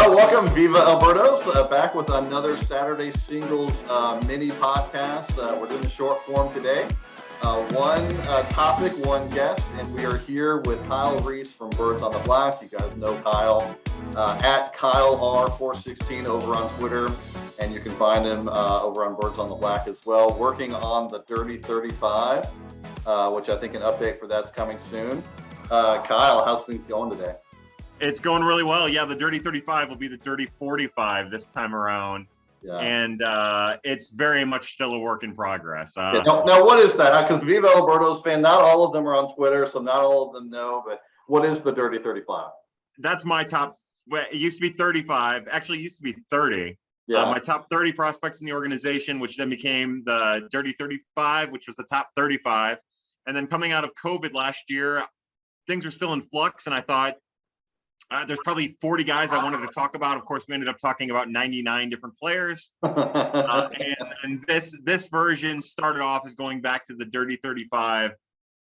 Welcome, Viva Birdos, back with another Saturday Singles mini podcast. We're doing the short form today. One topic, one guest, and we are here with Kyle Reis from Birds on the Black. You guys know Kyle at KyleR416 over on Twitter, and you can find him over on Birds on the Black as well, working on the Dirty 35, which I think an update for that's coming soon. Kyle, how's things going today? It's going really well. Yeah, the Dirty 35 will be the Dirty 45 this time around. Yeah. And it's very much still a work in progress. Now, what is that? Because Viva Birdos fan, not all of them are on Twitter, so not all of them know, but what is the Dirty 35? That's my top. Well, it used to be 35. Actually, it used to be 30. Yeah. My top 30 prospects in the organization, which then became the Dirty 35, which was the top 35. And then coming out of COVID last year, things were still in flux, and I thought, there's probably 40 guys I wanted to talk about. Of course, we ended up talking about 99 different players. And this version started off as going back to the Dirty 35.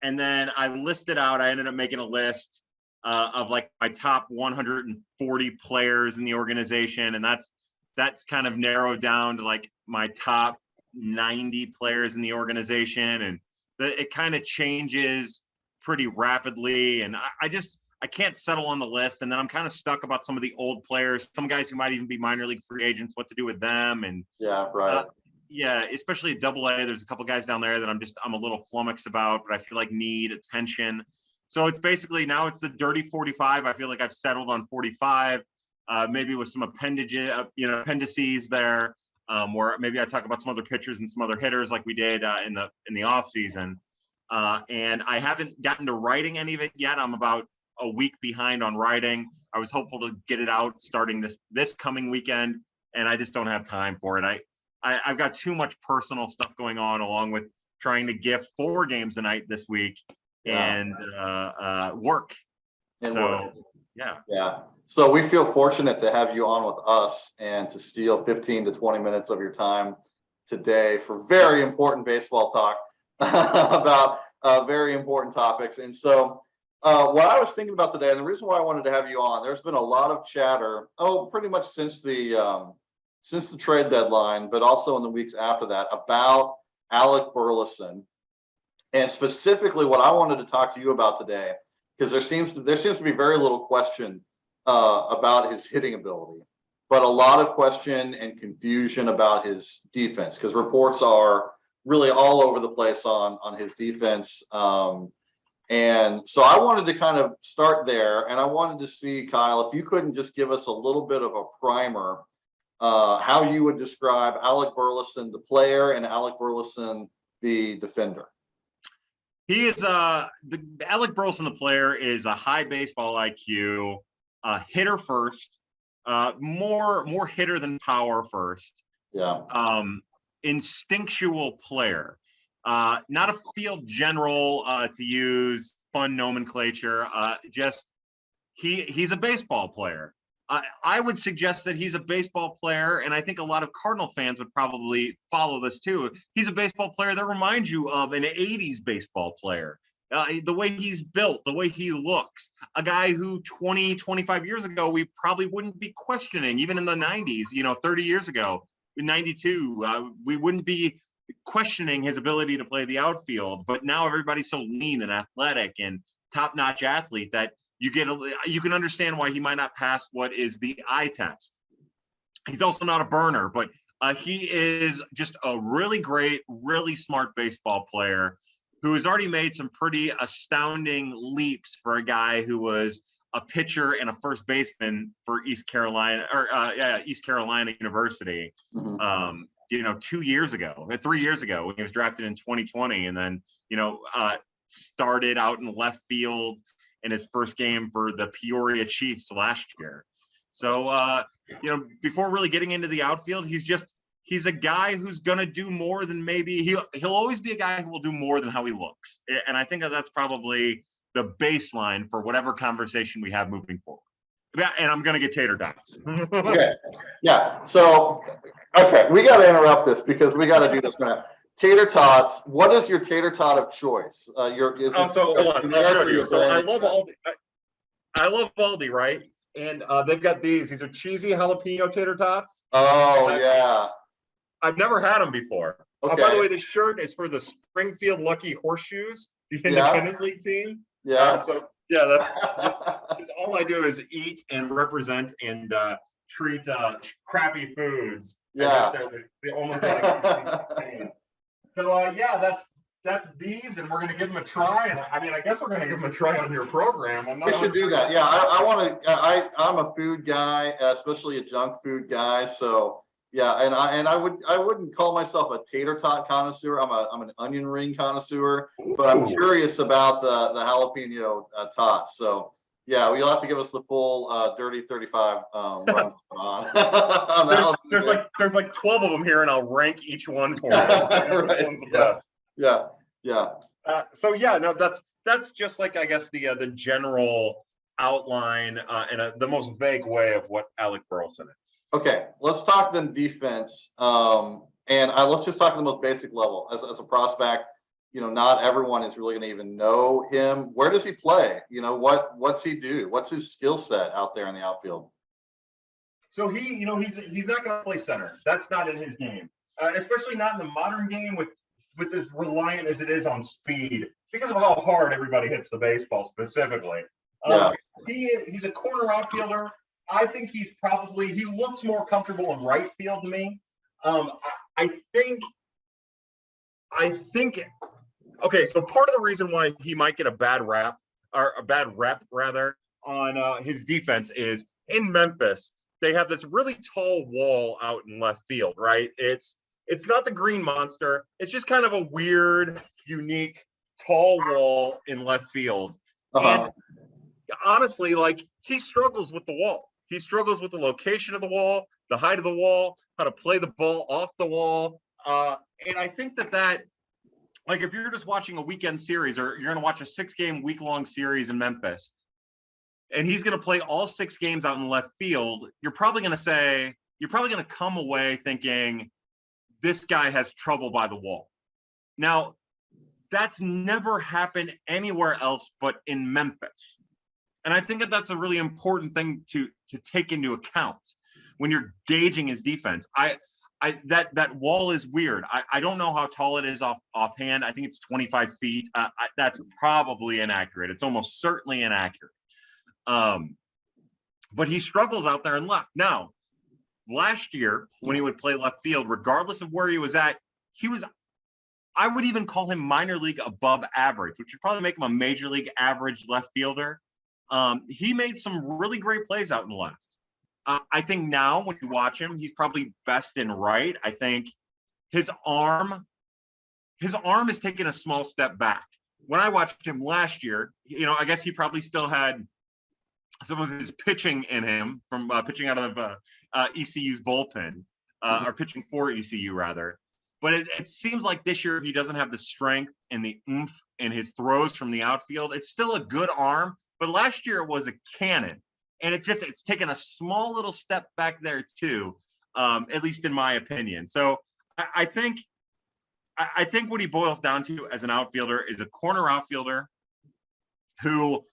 And then I ended up making a list of like my top 140 players in the organization. And that's kind of narrowed down to like my top 90 players in the organization. And it kind of changes pretty rapidly. And I can't settle on the list, and then I'm kind of stuck about some of the old players, some guys who might even be minor league free agents, what to do with them. And yeah, right. Especially at AA, there's a couple guys down there that I'm a little flummoxed about, but I feel like need attention. So it's basically now it's the Dirty 45. I feel like I've settled on 45, maybe with some appendices there, where maybe I talk about some other pitchers and some other hitters like we did in the off season. And I haven't gotten to writing any of it yet. I'm about a week behind on writing. I was hopeful to get it out starting this coming weekend, and I just don't have time for it. I've got too much personal stuff going on, along with trying to gift 4 games a night this week and work. Yeah. So we feel fortunate to have you on with us and to steal 15 to 20 minutes of your time today for very important baseball talk about very important topics. And so what I was thinking about today, and the reason why I wanted to have you on, there's been a lot of chatter, pretty much since the trade deadline, but also in the weeks after that, about Alec Burleson, and specifically what I wanted to talk to you about today, because there seems to be very little question about his hitting ability, but a lot of question and confusion about his defense, because reports are really all over the place on his defense. And so I wanted to kind of start there, and I wanted to see, Kyle, if you couldn't just give us a little bit of a primer, how you would describe Alec Burleson, the player, and Alec Burleson, the defender. He is Alec Burleson, the player, is a high baseball IQ, hitter first, more hitter than power first. Yeah. Instinctual player. Not a field general, to use fun nomenclature. He's a baseball player. I would suggest that he's a baseball player, and I think a lot of Cardinal fans would probably follow this too. He's a baseball player that reminds you of an 80s baseball player. The way he's built, the way he looks, a guy who 20, 25 years ago, we probably wouldn't be questioning, even in the 90s, 30 years ago, in 92, we wouldn't be questioning his ability to play the outfield. But now everybody's so lean and athletic and top-notch athlete that you can understand why he might not pass what is the eye test. He's also not a burner, but he is just a really great, really smart baseball player who has already made some pretty astounding leaps for a guy who was a pitcher and a first baseman for East Carolina University. Mm-hmm. 3 years ago, when he was drafted in 2020, and then, started out in left field in his first game for the Peoria Chiefs last year. So, before really getting into the outfield, he's a guy who's going to do more than maybe he'll always be a guy who will do more than how he looks. And I think that's probably the baseline for whatever conversation we have moving forward. And I'm going to get tater tots. Okay. Yeah. So, we got to interrupt this because we got to do this now. Tater tots. What is your tater tot of choice? Hold on. I'll show you. So I love Aldi, right? and they've got these. These are cheesy jalapeno tater tots. Oh, yeah. I've never had them before. Okay. By the way, this shirt is for the Springfield Lucky Horseshoes, the independent league team. Yeah. So yeah, that's just all I do is eat and represent and treat crappy foods. Yeah. They're the only thing that keeps me. So yeah, that's these, and we're gonna give them a try. And I guess we're gonna give them a try on your program. We should do that. Yeah, I want to. I'm a food guy, especially a junk food guy. So yeah, and I wouldn't call myself a tater tot connoisseur. I'm an onion ring connoisseur, but I'm curious about the jalapeno tots. So yeah, you'll have to give us the full dirty 35 run on. There's like 12 of them here, and I'll rank each one for you. Right. One's the best. Yeah. So yeah, no, that's just like, I guess, the general outline in the most vague way of what Alec Burleson is. Okay, let's talk then defense. And let's just talk at the most basic level. As a prospect, not everyone is really going to even know him. Where does he play? What's he do? What's his skill set out there in the outfield? So he's not going to play center. That's not in his game, especially not in the modern game with as reliant as it is on speed because of how hard everybody hits the baseball specifically. He's a corner outfielder. I think he looks more comfortable in right field to me. I think okay, so part of the reason why he might get a bad rep rather on his defense is in Memphis, they have this really tall wall out in left field, right? It's not the Green Monster. It's just kind of a weird, unique, tall wall in left field. And honestly, he struggles with the wall. He struggles with the location of the wall, the height of the wall, how to play the ball off the wall. And I think that if you're just watching a weekend series or you're going to watch a 6-game week-long series in Memphis, and he's going to play all 6 games out in left field, you're probably going to come away thinking, this guy has trouble by the wall. Now, that's never happened anywhere else but in Memphis. And I think that's a really important thing to take into account when you're gauging his defense. That wall is weird. I don't know how tall it is offhand. I think it's 25 feet. That's probably inaccurate. It's almost certainly inaccurate. But he struggles out there in left. Now, last year, when he would play left field, regardless of where he was at, I would even call him minor league above average, which would probably make him a major league average left fielder. He made some really great plays out in left. I think now when you watch him, he's probably best in right. I think his arm is taking a small step back. When I watched him last year, I guess he probably still had some of his pitching in him from pitching out of ECU's bullpen, or pitching for ECU rather. But it seems like this year he doesn't have the strength and the oomph in his throws from the outfield. It's still a good arm, but last year it was a cannon. And it's taken a small little step back there too, at least in my opinion. So I think what he boils down to as an outfielder is a corner outfielder who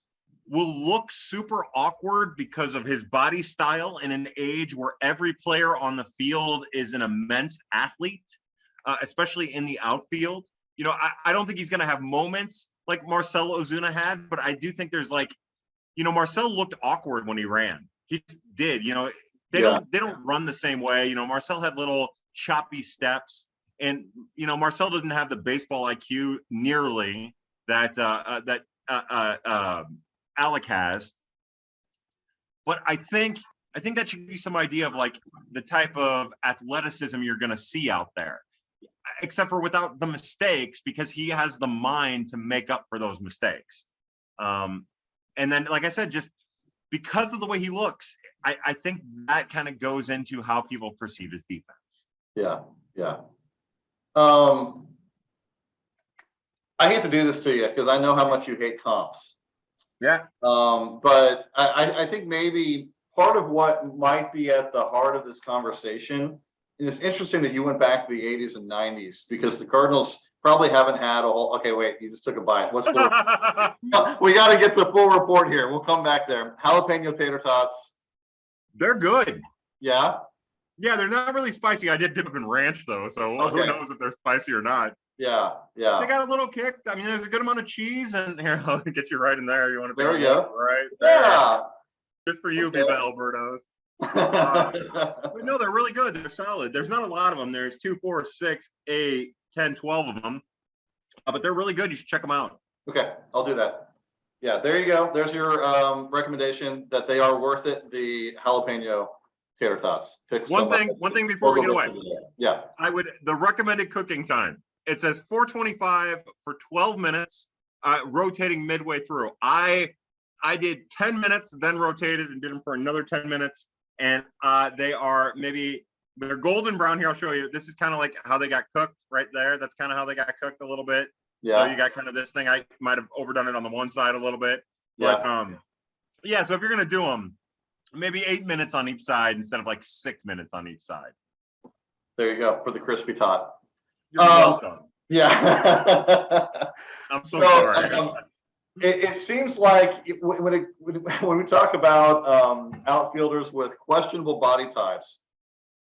will look super awkward because of his body style in an age where every player on the field is an immense athlete, especially in the outfield. I don't think he's going to have moments like Marcell Ozuna had, but I do think there's Marcell looked awkward when he ran. He did. They don't run the same way. Marcell had little choppy steps, and Marcell doesn't have the baseball IQ nearly that Alec has. But I think that should be some idea of the type of athleticism you're going to see out there, except for without the mistakes, because he has the mind to make up for those mistakes. And then, like I said, just because of the way he looks, I think that kind of goes into how people perceive his defense. Yeah. I hate to do this to you because I know how much you hate comps. Yeah. But I think maybe part of what might be at the heart of this conversation, and it's interesting that you went back to the 80s and 90s because the Cardinals probably haven't had a whole. Okay, wait, you just took a bite. What's the? We got to get the full report here. We'll come back there. Jalapeno tater tots They're good. Yeah. Yeah, they're not really spicy. I did dip them in ranch though, so who knows if they're spicy or not. Yeah. They got a little kick. I mean, there's a good amount of cheese, and here I'll get you right in there. You want to? There we go. Right there. Yeah. Just for you, Viva Birdos. But no, they're really good. They're solid. There's not a lot of them. There's 2, 4, 6, 8, 10, 12 of them, but they're really good. You should check them out. Okay, I'll do that. Yeah, there you go. There's your recommendation that they are worth it. The jalapeno tater tots. Pick one thing before we get away. Yeah. The recommended cooking time. It says 425 for 12 minutes, rotating midway through. I did 10 minutes, then rotated and did them for another 10 minutes. And they're golden brown here. I'll show you. This is kind of like how they got cooked right there. That's kind of how they got cooked a little bit. Yeah. So you got kind of this thing. I might have overdone it on the one side a little bit. But yeah, so if you're going to do them, maybe 8 minutes on each side instead of like 6 minutes on each side. There you go for the crispy tot. You're welcome. Yeah. I'm so sorry. It seems like when we talk about outfielders with questionable body types,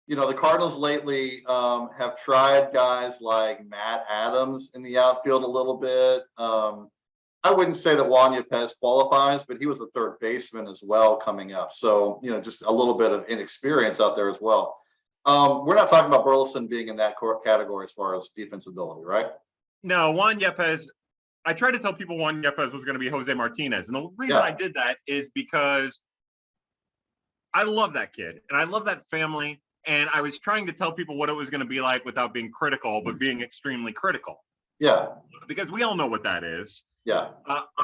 the Cardinals lately have tried guys like Matt Adams in the outfield a little bit. I wouldn't say that Juan Yepez qualifies, but he was a third baseman as well coming up. So, just a little bit of inexperience out there as well. We're not talking about Burleson being in that category as far as defensive ability, right? No, Juan Yepez. I tried to tell people Juan Yepez was going to be Jose Martinez. And the reason I did that is because I love that kid and I love that family. And I was trying to tell people what it was going to be like without being critical, but being extremely critical. Yeah. Because we all know what that is. Yeah.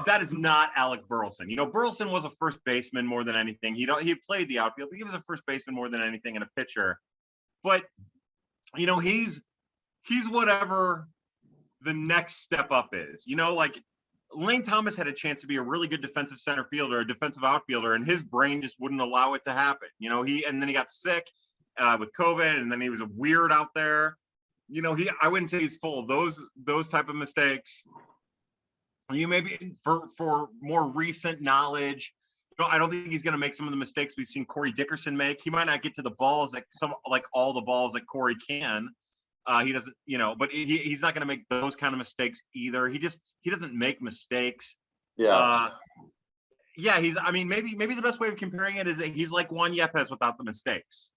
That is not Alec Burleson. Burleson was a first baseman more than anything. He played the outfield, but he was a first baseman more than anything and a pitcher. But, he's whatever the next step up is. Like Lane Thomas had a chance to be a really good defensive center fielder, a defensive outfielder, and his brain just wouldn't allow it to happen. And then he got sick with COVID, and then he was a weird out there. I wouldn't say he's full of those type of mistakes. Maybe for more recent knowledge, I don't think he's going to make some of the mistakes we've seen Corey Dickerson make. He might not get to the balls like all the balls that Corey can. He doesn't, but he's not going to make those kind of mistakes either. He doesn't make mistakes. Yeah. Maybe the best way of comparing it is that he's like Juan Yepez without the mistakes.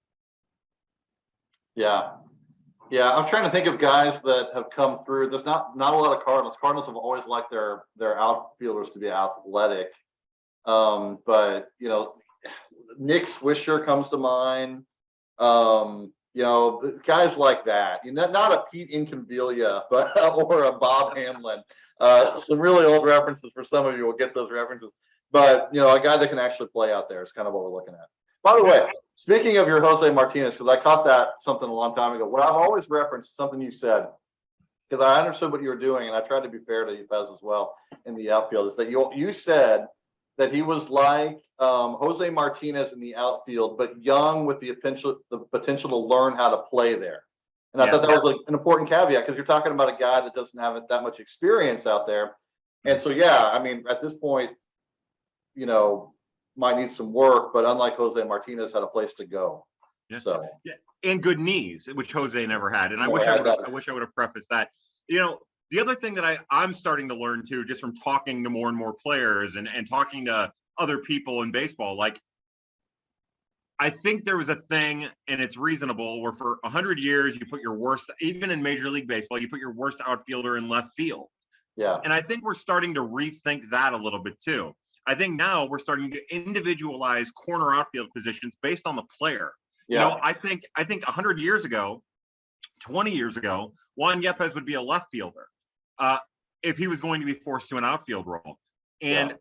Yeah. Yeah. I'm trying to think of guys that have come through. There's not a lot of Cardinals. Cardinals have always liked their outfielders to be athletic. But Nick Swisher comes to mind. Guys like that. Not a Pete Incaviglia, but or a Bob Hamlin. Some really old references for some of you will get those references. But a guy that can actually play out there is kind of what we're looking at. By the way, speaking of your Jose Martinez, because I caught that something a long time ago. What I've always referenced, something you said, because I understood what you were doing, and I tried to be fair to Yepez as well in the outfield, is that you said that he was like Jose Martinez in the outfield, but young with the potential to learn how to play there. And I thought that was an important caveat because you're talking about a guy that doesn't have that much experience out there. And so, at this point, might need some work, but unlike Jose Martinez, had a place to go. Yeah. So and good knees, which Jose never had. And I wish I would have prefaced that. The other thing that I'm starting to learn too, just from talking to more and more players and talking to other people in baseball, like I think there was a thing, and it's reasonable, where for 100 years you put your worst, even in Major League Baseball, you put your worst outfielder in left field. Yeah. And I think we're starting to rethink that a little bit too. I think now we're starting to individualize corner outfield positions based on the player. Yeah. I think 100 years ago, 20 years ago, Juan Yepez would be a left fielder if he was going to be forced to an outfield role. And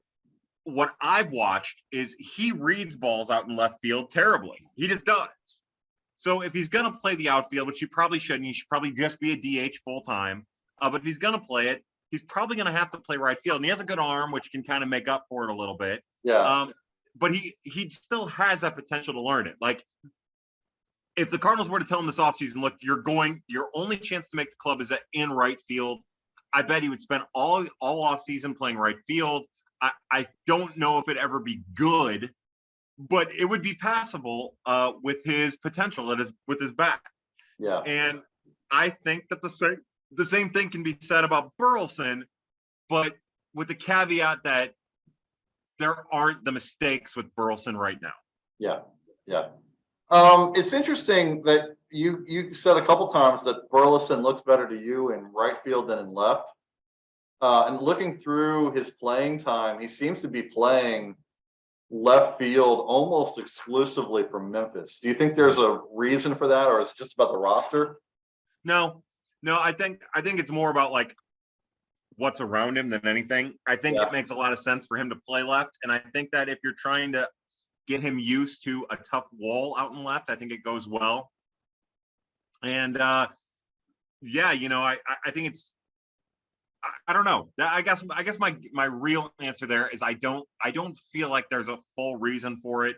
what I've watched is he reads balls out in left field terribly. He just does. So if he's going to play the outfield, which he probably shouldn't, he should probably just be a DH full time. But if he's going to play it, he's probably going to have to play right field. And he has a good arm, which can kind of make up for it a little bit. Yeah. But he still has that potential to learn it. Like, if the Cardinals were to tell him this offseason, look, your only chance to make the club is in right field, I bet he would spend all offseason playing right field. I don't know if it'd ever be good, but it would be passable with his potential with his back. Yeah. And I think that the same thing can be said about Burleson, but with the caveat that there aren't the mistakes with Burleson right now. Yeah. Yeah. It's interesting that you said a couple times that Burleson looks better to you in right field than in left. And looking through his playing time, he seems to be playing left field almost exclusively for Memphis. Do you think there's a reason for that, or is it just about the roster? No, I think it's more about like what's around him than anything. I think it makes a lot of sense for him to play left, and I think that if you're trying to get him used to a tough wall out in left, I think it goes well. And yeah, you know, I think it's, I don't know. I guess my real answer there is I don't feel like there's a full reason for it.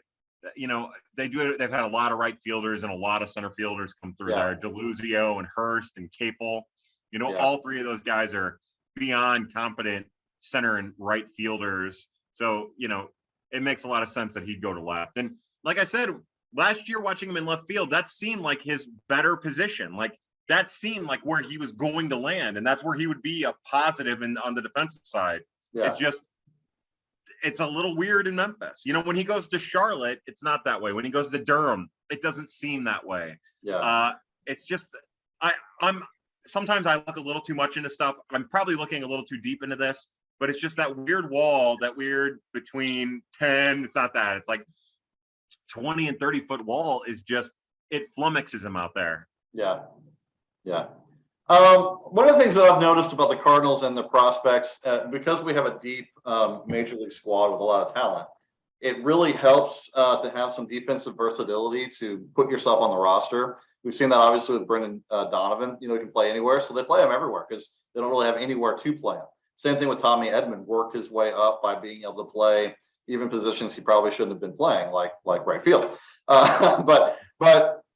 You know, they've had a lot of right fielders and a lot of center fielders come through there. Deluzio and Hurst and Capel. You know, all three of those guys are beyond competent center and right fielders. So, you know, it makes a lot of sense that he'd go to left. And like I said, last year watching him in left field, that seemed like his better position. Like that seemed like where he was going to land, and that's where he would be a positive on the defensive side. It's just, it's a little weird in Memphis. You know, when he goes to Charlotte, it's not that way. When he goes to Durham, it doesn't seem that way. It's just, I'm sometimes I look a little too much into stuff. I'm probably looking a little too deep into this, but it's just that weird wall, that weird between 10, it's not that. It's like 20 and 30-foot wall is just, it flummoxes him out there. Yeah. One of the things that I've noticed about the Cardinals and the prospects, because we have a deep major league squad with a lot of talent, it really helps to have some defensive versatility to put yourself on the roster. We've seen that obviously with Brendan Donovan. You know, he can play anywhere, so they play him everywhere because they don't really have anywhere to play him. Same thing with Tommy Edman, worked his way up by being able to play even positions he probably shouldn't have been playing, like right field. But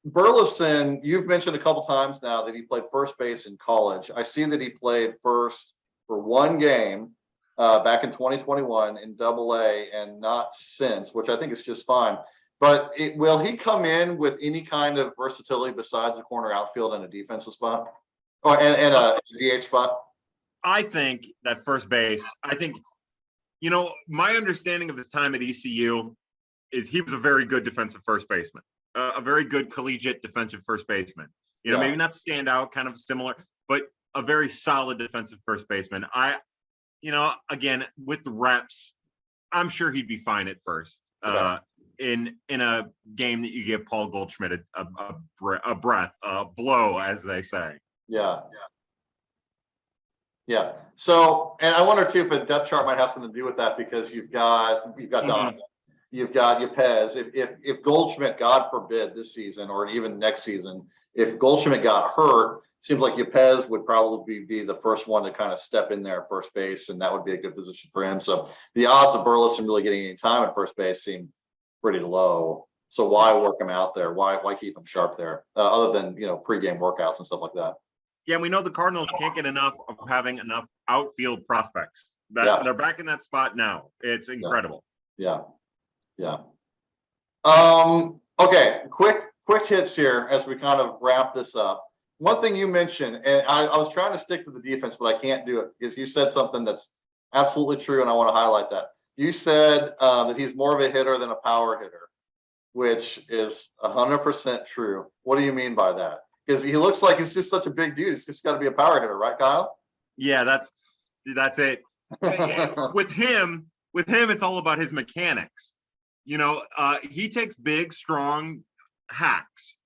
Burleson, you've mentioned a couple times now that he played first base in college. I see that he played first for one game back in 2021 in Double-A and not since, which I think is just fine. But will he come in with any kind of versatility besides a corner outfield and a defensive spot, and a DH spot? I think that first base, you know, my understanding of his time at ECU is he was a very good defensive first baseman, a very good collegiate defensive first baseman. You know, maybe not stand out, kind of similar, but a very solid defensive first baseman. You know, again, with the reps, I'm sure he'd be fine at first. In a game that you give Paul Goldschmidt a breath, a blow, as they say. Yeah. So, and I wonder too if a depth chart might have something to do with that, because you've got Donovan, you've got Yepez. If Goldschmidt, God forbid, this season or even next season, if Goldschmidt got hurt, seems like Yepez would probably be the first one to kind of step in there at first base, and that would be a good position for him. So the odds of Burleson really getting any time at first base seem pretty low. So why work him out there? Why keep him sharp there? Other than, you know, pregame workouts and stuff like that. Yeah, we know the Cardinals can't get enough of having enough outfield prospects. They're back in that spot now. It's incredible. Yeah. Okay, quick hits here as we kind of wrap this up. One thing you mentioned, and I was trying to stick to the defense, but I can't do it because you said something that's absolutely true, and I want to highlight that. You said that he's more of a hitter than a power hitter, which is 100% true. What do you mean by that? Because he looks like he's just such a big dude. He's just got to be a power hitter, right, Kyle? Yeah, that's it. With him, it's all about his mechanics. You know, he takes big, strong hacks,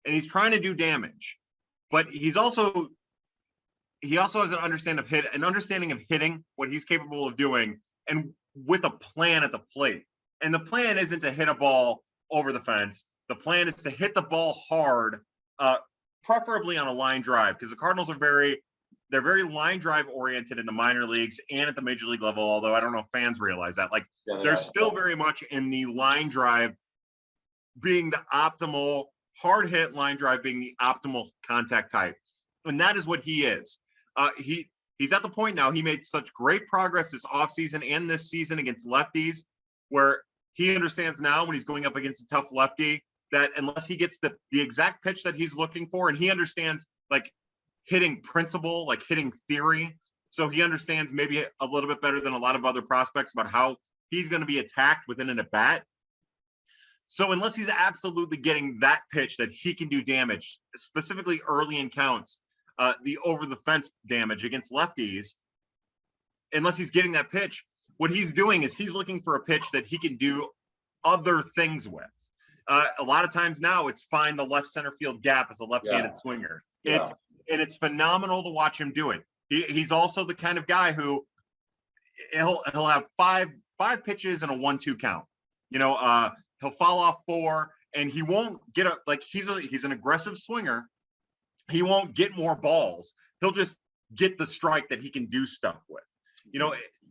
and he's trying to do damage. But he also has an understanding of hitting, what he's capable of doing, and with a plan at the plate. And the plan isn't to hit a ball over the fence. The plan is to hit the ball hard, preferably on a line drive, because the Cardinals are very line drive oriented in the minor leagues and at the major league level. Although I don't know if fans realize that, like they're still very much in the line drive being the optimal hard hit, line drive being the optimal contact type. And that is what he is. He's at the point now, he made such great progress this offseason and this season against lefties, where he understands now when he's going up against a tough lefty that unless he gets the exact pitch that he's looking for, and he understands like hitting principle, like hitting theory. So he understands maybe a little bit better than a lot of other prospects about how he's going to be attacked within an at-bat. So unless he's absolutely getting that pitch that he can do damage, specifically early in counts, the over-the-fence damage against lefties, unless he's getting that pitch, what he's doing is he's looking for a pitch that he can do other things with. A lot of times now it's find the left center field gap as a left-handed swinger. Yeah. It's phenomenal to watch him do it. He's also the kind of guy who he'll have five pitches and a 1-2 count. He'll foul off 4 and he won't get up. Like he's an aggressive swinger. He won't get more balls. He'll just get the strike that he can do stuff with.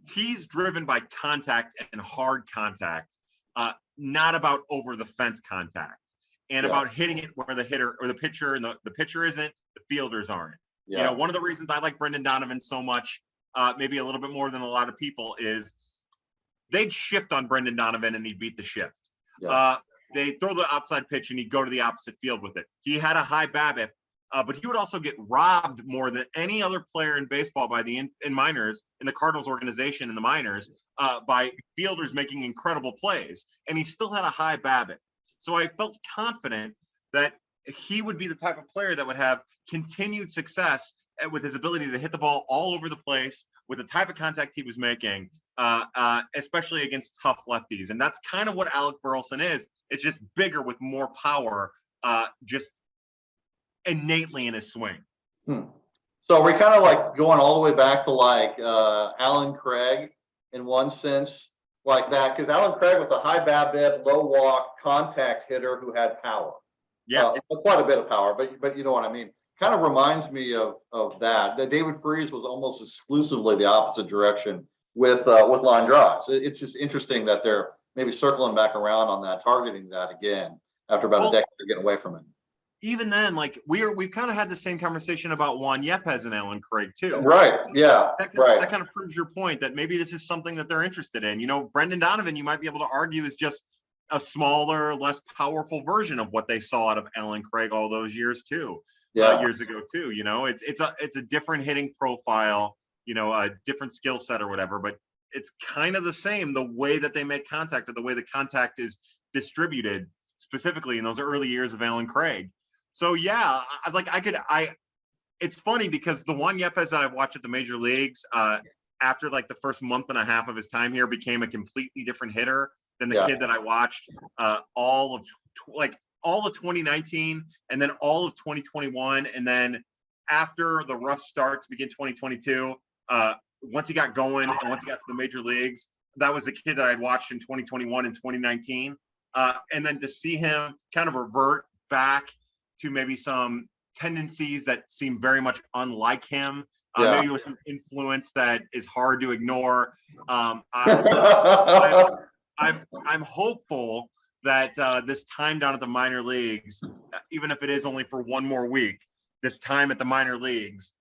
He's driven by contact and hard contact, not about over the fence contact, and about hitting it where the hitter or the pitcher and the pitcher isn't, the fielders aren't. Yeah. One of the reasons I like Brendan Donovan so much, maybe a little bit more than a lot of people, is they'd shift on Brendan Donovan and he'd beat the shift. Yeah. They throw the outside pitch and he'd go to the opposite field with it. He had a high BABIP, but he would also get robbed more than any other player in baseball by the in minors, in the Cardinals organization in the minors, by fielders making incredible plays. And he still had a high BABIP. So I felt confident that he would be the type of player that would have continued success with his ability to hit the ball all over the place with the type of contact he was making, especially against tough lefties. And that's kind of what Alec Burleson is. It's just bigger with more power, just innately in his swing. So we're kind of like going all the way back to like Alan Craig in one sense, like that, because Alan Craig was a high BABIP, low walk, contact hitter who had power. Yeah, quite a bit of power, but you know what I mean. Kind of reminds me of that. That David Freese was almost exclusively the opposite direction with line drives. It's just interesting that they're maybe circling back around on that, targeting that again after about a decade of getting away from it. Even then, like we've kind of had the same conversation about Juan Yepes and Alan Craig too. Right. Yeah. That kind of proves your point that maybe this is something that they're interested in. Brendan Donovan, you might be able to argue, is just a smaller, less powerful version of what they saw out of Alan Craig all those years too. Years ago too. It's a different hitting profile, a different skill set or whatever, but it's kind of the same, the way that they make contact or the way the contact is distributed specifically in those early years of Alan Craig. So yeah, it's funny because the Juan Yepes that I've watched at the major leagues, after like the first month and a half of his time here, became a completely different hitter than the kid that I watched all of 2019 and then all of 2021. And then after the rough start to begin 2022, once he got going and once he got to the major leagues, that was the kid that I'd watched in 2021 and 2019. And then to see him kind of revert back to maybe some tendencies that seem very much unlike him, maybe with some influence that is hard to ignore. I'm hopeful that this time down at the minor leagues, even if it is only for one more week, this time at the minor leagues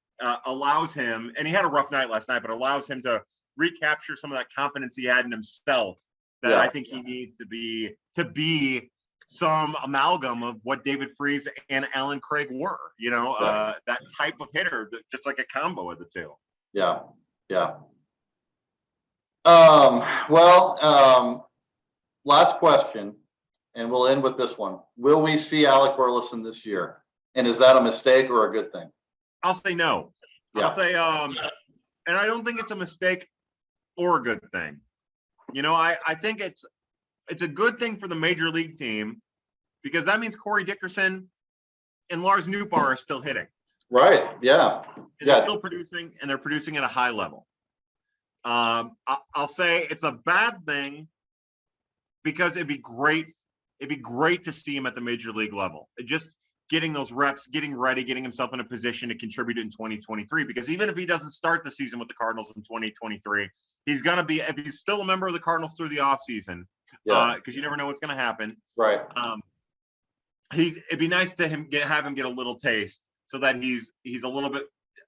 allows him, and he had a rough night last night, but allows him to recapture some of that confidence he had in himself that I think he needs to be some amalgam of what David Freese and Alan Craig were, that type of hitter, just like a combo of the two. Yeah. Last question, and we'll end with this one. Will we see Alec Burleson this year? And is that a mistake or a good thing? I'll say no. I'll say, and I don't think it's a mistake or a good thing. I think it's a good thing for the major league team because that means Corey Dickerson and Lars Nootbaar are still hitting. Right. Yeah. They're still producing, and they're producing at a high level. I'll say it's a bad thing because it'd be great to see him at the major league level. Just getting those reps, getting ready, getting himself in a position to contribute in 2023. Because even if he doesn't start the season with the Cardinals in 2023, he's going to be, if he's still a member of the Cardinals through the offseason, because you never know what's going to happen. Right. It'd be nice to have him get a little taste so that he's a little bit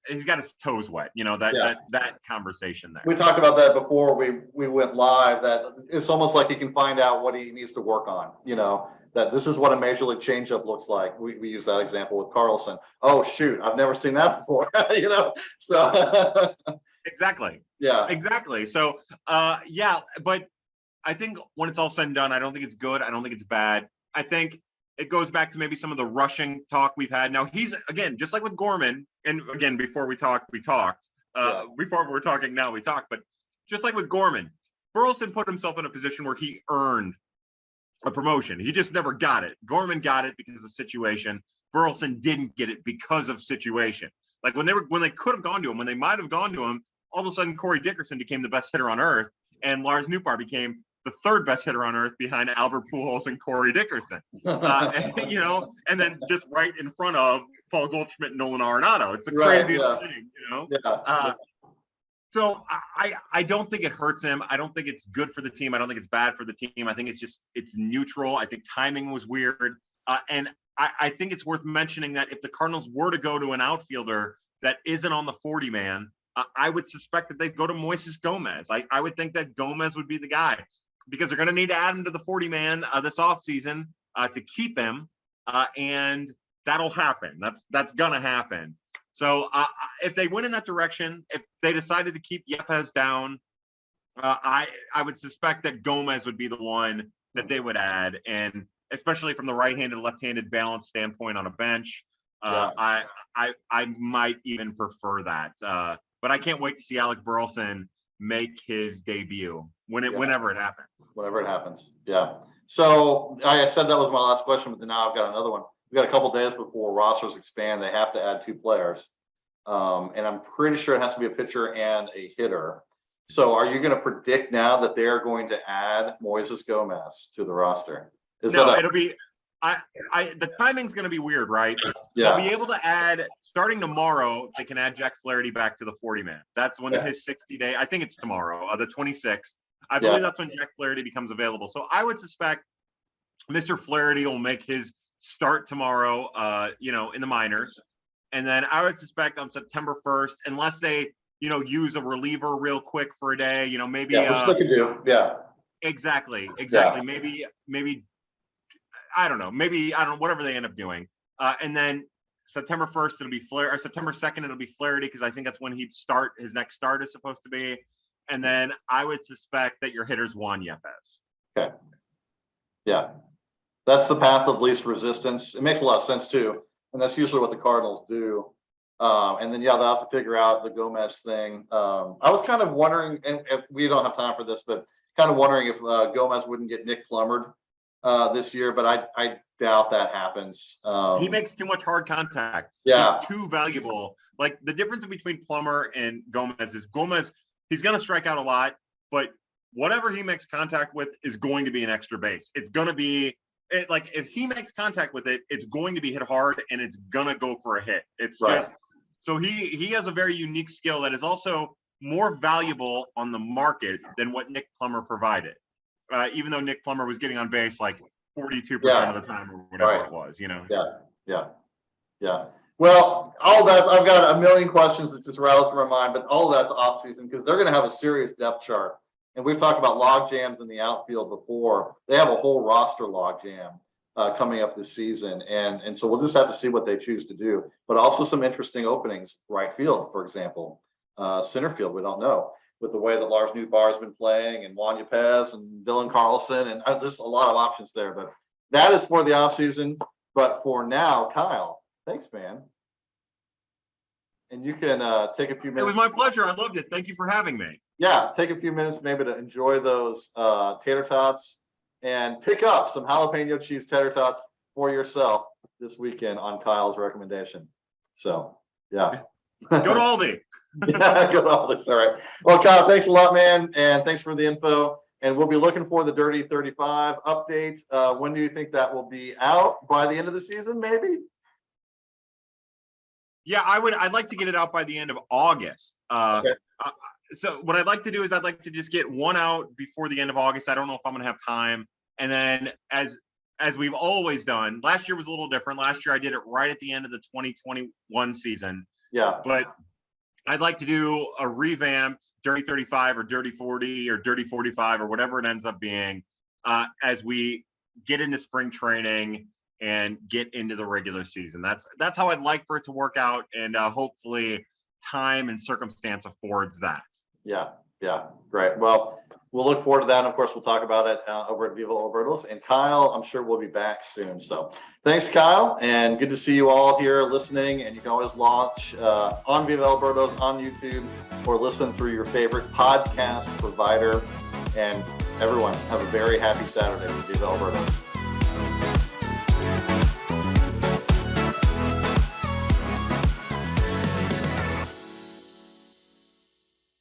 he's got his toes wet. You know, that conversation there. We talked about that before we went live, that it's almost like he can find out what he needs to work on, you know, that this is what a major league changeup looks like. We use that example with Carlson. Oh shoot, I've never seen that before. You know, so exactly. Yeah. Exactly. So yeah, but I think when it's all said and done, I don't think it's good. I don't think it's bad. I think it goes back to maybe some of the rushing talk we've had. Now he's, again, just like with Gorman, and again, before we talked. Before we're talking now, we talked. But just like with Gorman, Burleson put himself in a position where he earned a promotion. He just never got it. Gorman got it because of situation. Burleson didn't get it because of situation. Like when they could have gone to him, when they might have gone to him, all of a sudden Corey Dickerson became the best hitter on earth, and Lars Nootbaar became the third best hitter on earth behind Albert Pujols and Corey Dickerson. You know, and then just right in front of Paul Goldschmidt and Nolan Arenado. It's the craziest thing, you know. So I don't think it hurts him. I don't think it's good for the team. I don't think it's bad for the team. I think it's neutral. I think timing was weird. And I think it's worth mentioning that if the Cardinals were to go to an outfielder that isn't on the 40-man, I would suspect that they'd go to Moises Gomez. I would think that Gomez would be the guy, because they're going to need to add him to the 40-man this offseason to keep him, and that'll happen. That's going to happen. So if they went in that direction, if they decided to keep Yepez down, I would suspect that Gomez would be the one that they would add, and especially from the right-handed, left-handed balance standpoint on a bench, I might even prefer that. But I can't wait to see Alec Burleson make his debut whenever it happens. Whenever it happens, yeah. So I said that was my last question, but then now I've got another one. We've got a couple days before rosters expand. They have to add 2 players, and I'm pretty sure it has to be a pitcher and a hitter. So are you going to predict now that they're going to add Moises Gomez to the roster? It'll be. The timing's going to be weird, right? Yeah. They'll be able to add, starting tomorrow, they can add Jack Flaherty back to the 40-man. That's when his 60-day, I think it's tomorrow, the 26th. I believe that's when Jack Flaherty becomes available. So I would suspect Mr. Flaherty will make his start tomorrow, in the minors. And then I would suspect on September 1st, unless they, use a reliever real quick for a day, maybe. Yeah, which they can do. Yeah. Exactly. Yeah. Maybe. I don't know, whatever they end up doing. And then September 1st, it'll be Flaherty, or September 2nd, it'll be Flaherty, because I think that's when his next start is supposed to be. And then I would suspect that your hitter's Juan Yepez. Okay. Yeah. That's the path of least resistance. It makes a lot of sense too. And that's usually what the Cardinals do. And then, they'll have to figure out the Gomez thing. I was kind of wondering, and we don't have time for this, but kind of wondering if Gomez wouldn't get Nick Plummered this year, but I doubt that happens. He makes too much hard contact. Yeah. He's too valuable. Like, the difference between Plummer and Gomez is he's going to strike out a lot, but whatever he makes contact with is going to be an extra base. It's going to be if he makes contact with it, it's going to be hit hard, and it's going to go for a hit. It's just, so he has a very unique skill that is also more valuable on the market than what Nick Plummer provided. Even though Nick Plummer was getting on base like 42% of the time or whatever it was, Yeah. Well, all that, I've got a million questions that just rattle through my mind, but all that's off season, because they're going to have a serious depth chart. And we've talked about log jams in the outfield before. They have a whole roster log jam coming up this season. And so we'll just have to see what they choose to do, but also some interesting openings, right field, for example, center field. We don't know, with the way that Lars Nootbaar has been playing, and Juan Yepez and Dylan Carlson, and just a lot of options there. But that is for the offseason. But for now, Kyle, thanks, man. And you can take a few minutes. It was my pleasure. I loved it. Thank you for having me. Yeah, take a few minutes maybe to enjoy those tater tots, and pick up some jalapeno cheese tater tots for yourself this weekend on Kyle's recommendation. So, yeah. Go to Aldi. Yeah, go to Aldi. All right. Well, Kyle, thanks a lot, man, and thanks for the info. And we'll be looking for the Dirty 35 update. When do you think that will be out? By the end of the season, maybe? Yeah, I'd like to get it out by the end of August. Okay. So what I'd like to do is I'd like to just get one out before the end of August. I don't know if I'm going to have time. And then as we've always done, last year was a little different. Last year I did it right at the end of the 2021 season. Yeah. But I'd like to do a revamped Dirty 35 or Dirty 40 or Dirty 45 or whatever it ends up being as we get into spring training and get into the regular season. That's how I'd like for it to work out, and hopefully time and circumstance affords that. Yeah, great. Well, we'll look forward to that. And of course, we'll talk about it over at Viva Birdos. And Kyle, I'm sure we'll be back soon. So thanks, Kyle, and good to see you all here listening. And you can always watch on Viva Birdos on YouTube or listen through your favorite podcast provider. And everyone, have a very happy Saturday with Viva Birdos.